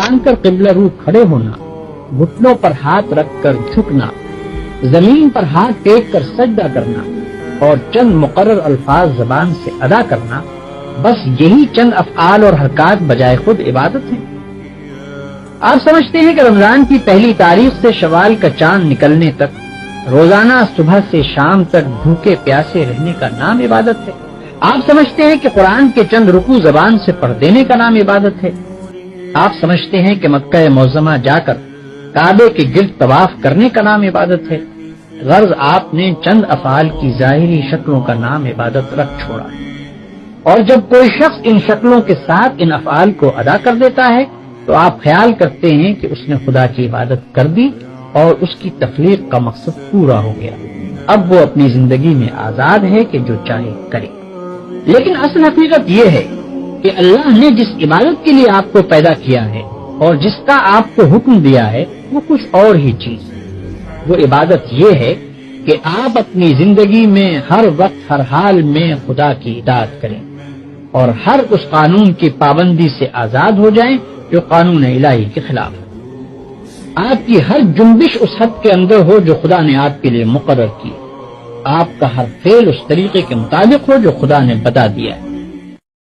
باندھ کر قبلہ رو کھڑے ہونا، گھٹنوں پر ہاتھ رکھ کر جھکنا، زمین پر ہاتھ ٹیک کر سجدہ کرنا اور چند مقرر الفاظ زبان سے ادا کرنا، بس یہی چند افعال اور حرکات بجائے خود عبادت ہیں۔ آپ سمجھتے ہیں کہ رمضان کی پہلی تاریخ سے شوال کا چاند نکلنے تک روزانہ صبح سے شام تک بھوکے پیاسے رہنے کا نام عبادت ہے؟ آپ سمجھتے ہیں کہ قرآن کے چند رکوع زبان سے پڑھ دینے کا نام عبادت ہے؟ آپ سمجھتے ہیں کہ مکہ معظمہ جا کر کعبے کے گرد طواف کرنے کا نام عبادت ہے؟ غرض آپ نے چند افعال کی ظاہری شکلوں کا نام عبادت رکھ چھوڑا ہے، اور جب کوئی شخص ان شکلوں کے ساتھ ان افعال کو ادا کر دیتا ہے تو آپ خیال کرتے ہیں کہ اس نے خدا کی عبادت کر دی اور اس کی تخلیق کا مقصد پورا ہو گیا، اب وہ اپنی زندگی میں آزاد ہے کہ جو چاہے کرے۔ لیکن اصل حقیقت یہ ہے کہ اللہ نے جس عبادت کے لیے آپ کو پیدا کیا ہے اور جس کا آپ کو حکم دیا ہے وہ کچھ اور ہی چیز ہے۔ وہ عبادت یہ ہے کہ آپ اپنی زندگی میں ہر وقت ہر حال میں خدا کی اطاعت کریں اور ہر اس قانون کی پابندی سے آزاد ہو جائیں جو قانون الہی کے خلاف ہے۔ آپ کی ہر جنبش اس حد کے اندر ہو جو خدا نے آپ کے لیے مقرر کی، آپ کا ہر فعل اس طریقے کے مطابق ہو جو خدا نے بتا دیا ہے۔